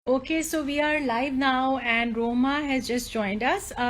Okay, so we are live now and Roma has just joined us.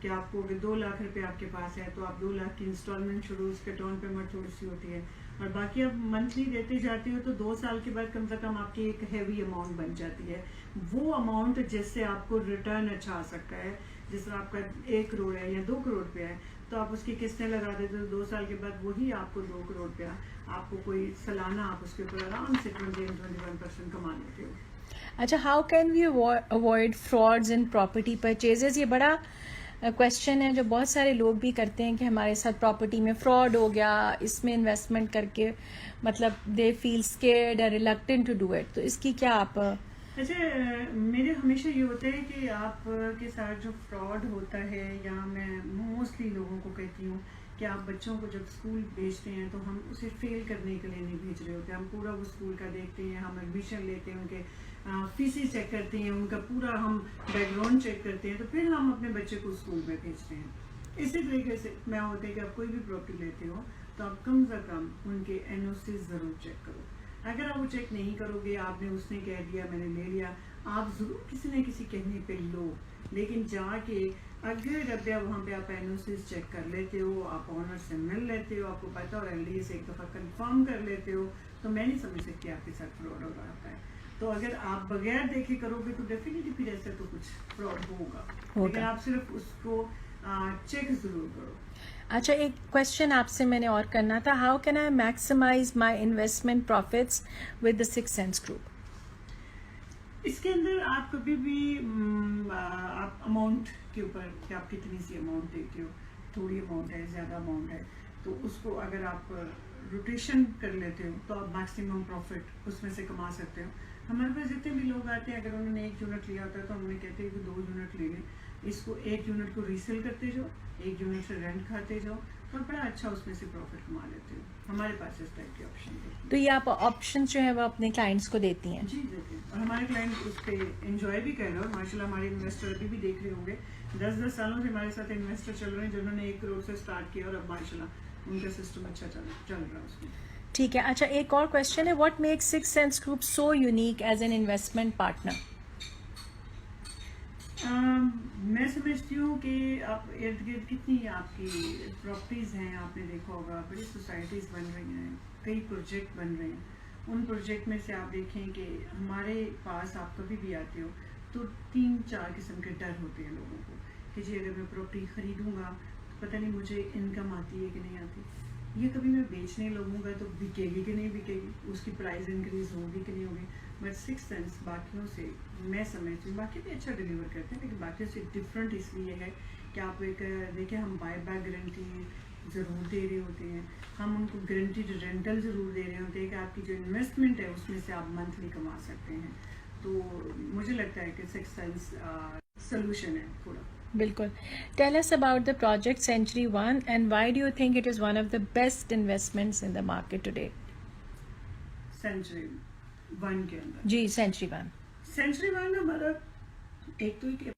کہ آپ کو اگر 2 لاکھ روپے آپ کے پاس ہے تو آپ 2 لاکھ کی انسٹالمنٹ شروع، اس کے ڈاؤن پیمنٹ تھوڑی سی ہوتی ہے، اور باقی آپ منتھلی دیتے جاتے ہو تو 2 سال کے بعد کم سے کم آپ کی ایک ہیوی اماؤنٹ بن جاتی ہے. وہ اماؤنٹ جس سے آپ کو ریٹرن اچھا آ سکتا ہے، جس طرح آپ کا 1 کروڑ ہے یا 2 کروڑ روپیہ ہے تو آپ اس کی قسطیں لگا دیتے ہو، 2 سال کے بعد وہی آپ کو 2 کروڑ روپیہ آپ کو کوئی سالانہ آپ اس کے اوپر آرام سے 20-21% کما لیتے ہو. اچھا، how can we avoid frauds in property purchases? یہ بڑا کویشچن ہے جو بہت سارے لوگ بھی کرتے ہیں کہ ہمارے ساتھ پراپرٹی میں فراڈ ہو گیا، اس میں انویسٹمنٹ کر کے مطلب دے فیل اسکیئرڈ اور ریلکٹنٹ ٹو ڈو اٹ، تو اس کی کیا آپ؟ اچھا، میرے ہمیشہ یہ ہوتا ہے کہ آپ کے ساتھ جو فراڈ ہوتا ہے، یا میں موسٹلی لوگوں کو کہتی ہوں کہ آپ بچوں کو جب اسکول بھیجتے ہیں تو ہم اسے فیل کرنے کے لیے نہیں بھیج رہے ہوتے، ہم پورا وہ اسکول کا دیکھتے ہیں، ہم ایڈمیشن لیتے ہیں، ان کے فیسیں چیک کرتے ہیں، ان کا پورا ہم بیک گراؤنڈ چیک کرتے ہیں، تو پھر ہم اپنے بچے کو اسکول میں بھیجتے ہیں. اسی طریقے سے میں ہوتا ہے کہ آپ کوئی بھی پراپرٹی لیتے ہو تو آپ کم سے کم ان کے NOC ضرور چیک کرو. اگر آپ وہ چیک نہیں کرو گے، آپ نے اس نے کہہ دیا میں نے لے لیا، آپ ضرور کسی نہ کسی کہنے پہ لو، لیکن جا کے اگر اب وہاں پہ آپ NOC چیک کر لیتے ہو، آپ آنر سے مل لیتے ہو، آپ کو پتا اور ایٹ ایک دفعہ کنفرم کر لیتے ہو، تو میں نہیں سمجھ سکتی آپ کے ساتھ فراڈ ہو رہا ہے. تو اگر آپ بغیر دیکھے کرو گے تو ڈیفینیٹلی پھر ایسا تو کچھ فراڈ ہوگا، لیکن آپ صرف اس کو چیک ضرور کرو. اچھا، ایک کویشچن آپ سے میں نے اور کرنا تھا، how can I maximise my investment profits with the six sense group? اس کے اندر آپ کبھی بھی آپ اماؤنٹ کے اوپر کہ آپ کتنی سی اماؤنٹ دیتے ہو، تھوڑی اماؤنٹ ہے، زیادہ اماؤنٹ ہے، تو اس کو اگر آپ روٹیشن کر لیتے ہو تو آپ میکسیمم پروفٹ اس میں سے کما سکتے ہو. ہمارے پاس جتنے بھی لوگ آتے ہیں، اگر انہوں نے 1 یونٹ لیا ہوتا ہے تو ہم انہیں کہتے ہیں کہ 2 یونٹ لے لیں، اس کو 1 یونٹ کو ریسیل کرتے جاؤ، 1 یونٹ سے رینٹ کھاتے جاؤ، اور بڑا اچھا اس میں سے پروفٹ کما لیتے ہو. ہمارے پاس اس ٹائپ کے آپشن ہے. تو یہ آپ آپشن جو ہے وہ اپنے کلائنٹس کو دیتی ہیں؟ جی دیتے ہیں، اور ہمارے کلائنٹ اس پہ انجوائے بھی کر رہے ہیں. ماشاء اللہ ہمارے انویسٹر ابھی بھی دیکھ رہے ہوں گے، 10 سالوں سے ہمارے ساتھ انویسٹر چل رہے ہیں جنہوں نے 1 کروڑ سے اسٹارٹ کیا، اور اب ماشاء اللہ ان کا سسٹم اچھا چل رہا ہے اس میں. ٹھیک ہے. اچھا، ایک اور کویشچن ہے، what make six sense group so unique as an investment partner? میں سمجھتی ہوں کہ آپ ارد گرد کتنی آپ کی پراپرٹیز ہیں، آپ نے دیکھا ہوگا بڑی سوسائٹیز بن رہی ہیں، کئی پروجیکٹ بن رہے ہیں. ان پروجیکٹ میں سے آپ دیکھیں کہ ہمارے پاس آپ کبھی بھی آتے ہو تو 3-4 قسم کے ڈر ہوتے ہیں لوگوں کو کہ جی اگر میں پراپرٹی خریدوں گا تو پتہ نہیں مجھے انکم آتی ہے کہ نہیں آتی، یہ کبھی میں بیچنے لگوں گا تو بکے گی کہ نہیں بکے گی، اس کی پرائز انکریز ہوگی کہ نہیں ہوگی. بٹ سکس سینس باقیوں سے میں سمجھتی ہوں، باقی بھی اچھا ڈلیور کرتے ہیں لیکن باقیوں سے ڈفرینٹ اس لیے ہے کہ آپ ایک دیکھیں، ہم بائی بیک گارنٹی ضرور دے رہے ہوتے ہیں، ہم ان کو گارنٹیڈ رینٹل ضرور دے رہے ہوتے ہیں کہ آپ کی جو انویسٹمنٹ ہے اس میں سے آپ منتھلی کما سکتے ہیں. تو مجھے لگتا ہے کہ سکس سینس سولوشن ہے پورا. بالکل. Tell us about the project Century 1 and why do you think it is one of the best investments in the market today? Century 1 کے اندر جی، سینچری 1. سینچری 1 ہمارا ایک تو ایک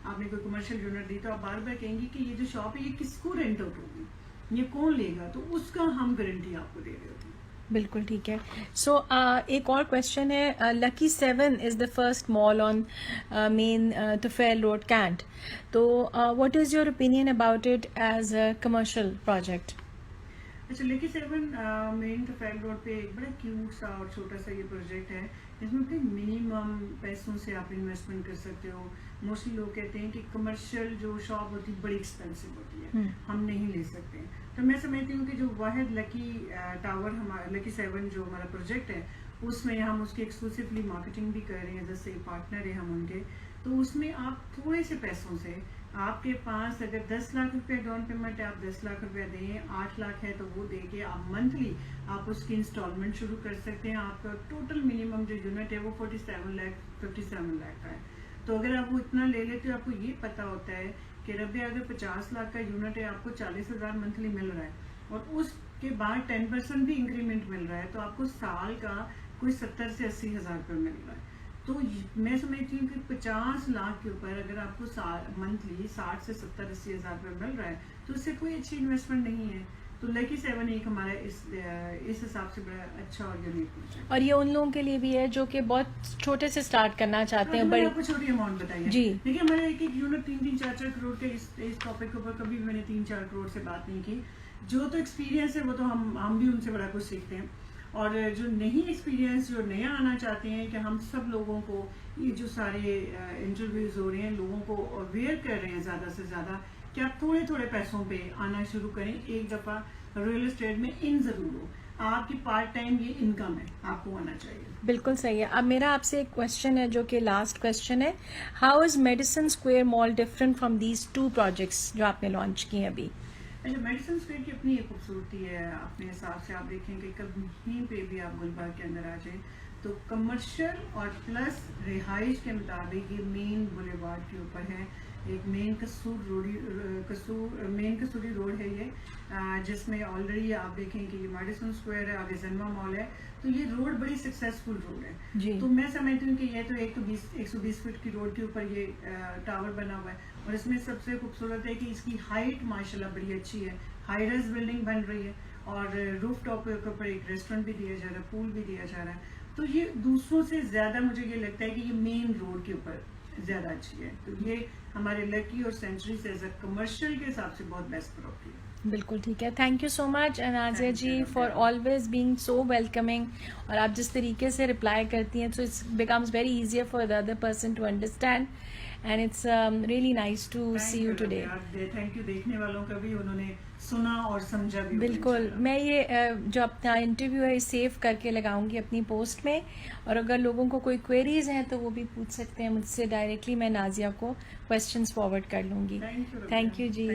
آپ نے کوئی کمرشل یونٹ دی تو آپ بار بار کہیں گی کہ یہ جو شاپ ہے یہ کس کو رینٹ آؤٹ ہوگی، یہ کون لے گا، تو اس کا ہم گارنٹی آپ کو دے رہے ہوتے ہیں. بالکل ٹھیک ہے. سو ایک اور کویشچن ہے، lucky 7 is the first mall on main Tufail road cantt, تو what is your opinion about it as a commercial project? اچھا، لکی 7 مین توفیل روڈ پہ ایک بڑا کیوٹ سا اور چھوٹا سا یہ پروجیکٹ ہے جس میں کہ منیمم پیسوں سے آپ انویسٹمنٹ کر سکتے ہو. موسٹلی لوگ کہتے ہیں کہ کمرشل جو شاپ ہوتی ہے بڑی ایکسپینسو ہوتی ہے، ہم نہیں لے سکتے. تو میں سمجھتی ہوں کہ جو واحد لکی ٹاور ہمارا لکی 7 جو ہمارا پروجیکٹ ہے اس میں ہم اس کی ایکسکلوسیولی مارکیٹنگ بھی کر رہے ہیں، جیسے پارٹنر ہیں ہم ان کے. تو اس میں آپ تھوڑے سے پیسوں سے آپ کے پاس اگر 10 لاکھ روپے ڈاؤن پیمنٹ ہے, آپ 10 لاکھ روپے دیں, 8 لاکھ ہے تو وہ دے کے آپ منتھلی آپ اس کی انسٹالمنٹ شروع کر سکتے ہیں. آپ کا ٹوٹل منیمم جو یونٹ ہے وہ 57 لاکھ کا ہے. تو اگر آپ وہ اتنا لے لیتے ہو, آپ کو یہ پتا ہوتا ہے کہ ربیہ اگر 50 لاکھ کا یونٹ ہے, آپ کو 40,000 منتھلی مل رہا ہے, اور اس کے بعد 10% بھی انکریمنٹ مل رہا ہے, تو آپ کو سال کا کوئی 70 سے 80 ہزار روپے مل رہا ہے. تو میں سمجھتی ہوں کہ 50 لاکھ کے اوپر اگر آپ کو منتھلی 60 سے 70-80 ہزار روپے مل رہا ہے تو اس سے کوئی اچھی انویسٹمنٹ نہیں ہے. تو لکی 7 ایک ہمارا اس حساب سے بڑا اچھا اور یونیک پروجیکٹ. اور یہ ان لوگوں کے لیے بھی ہے جو کہ بہت چھوٹے سے سٹارٹ کرنا چاہتے ہیں. میں بڑی نے آپ کو چھوٹی اماؤنٹ بتائی ہے. جی دیکھیے ہمارا ایک یونٹ 3-4 کروڑ کے اس ٹاپک کے اوپر کبھی بھی میں نے 3-4 کروڑ سے بات نہیں کی. جو تو ایکسپیرینس ہے وہ تو ہم بھی ان سے بڑا کچھ سیکھتے ہیں, اور جو نہیں ایکسپیرینس, جو نیا آنا چاہتے ہیں, کہ ہم سب لوگوں کو یہ جو سارے انٹرویوز ہو رہے ہیں لوگوں کو اویئر کر رہے ہیں زیادہ سے زیادہ کہ آپ تھوڑے تھوڑے پیسوں پہ آنا شروع کریں. ایک دفعہ ریئل اسٹیٹ میں ان ضرور ہو, آپ کی پارٹ ٹائم یہ انکم ہے, آپ کو آنا چاہیے. بالکل صحیح ہے. اب میرا آپ سے ایک کوشچن ہے جو کہ لاسٹ کوشچن ہے, how is medicine square mall different from these 2 projects جو آپ نے لانچ کی ہیں ابھی؟ اچھا, میڈیسن اسکوئر کی اپنی ایک خوبصورتی ہے. اپنے حساب سے آپ دیکھیں کہ کہیں پہ بھی آپ گلبرگ کے اندر آ جائیں تو کمرشل اور پلس رہائش کے مطابق یہ مین بولیوارڈ کے اوپر ہے. ایک مین کسوری روڈ ہے یہ, جس میں آلریڈی آپ دیکھیں کہ یہ میڈیسن اسکوائر ہے, آگے زنما مال ہے, تو یہ روڈ بڑی سکسیسفل روڈ ہے. جی تو میں سمجھتی ہوں کہ یہ تو 120 فٹ کی روڈ کے اوپر یہ ٹاور بنا ہوا ہے, اور اس میں سب سے خوبصورت ہے کہ اس کی ہائٹ ماشاءاللہ بڑی اچھی ہے. ہائی رائز بلڈنگ بن رہی ہے, اور روف ٹاپ کے اوپر ایک ریسٹورینٹ بھی دیا جا رہا ہے, پول بھی دیا جا رہا ہے. تو یہ دوسروں سے زیادہ مجھے یہ لگتا ہے کہ یہ مین روڈ کے اوپر زیادہ اچھی ہے. تو یہ ہمارے لکی اور سینچری سے ایز اے کمرشل کے حساب سے بہت بیسٹ پراپرٹی ہے. بالکل ٹھیک ہے. Thank you so much Nazia ji for always being so welcoming, اور آپ جس طریقے سے رپلائی کرتی ہیں تو it's becomes very easier for the other person to understand, and it's really nice to see you today. Thank you دیکھنے والوں کا بھی, انہوں نے سنا اور سمجھا بھی. بالکل. میں یہ جو اپنا انٹرویو ہے سیو کر کے لگاؤں گی اپنی پوسٹ میں, اور اگر لوگوں کو کوئی کوئریز ہیں تو وہ بھی پوچھ سکتے ہیں مجھ سے ڈائریکٹلی, میں نازیہ کو کویسچنس فارورڈ کر لوں گی. Thank you G.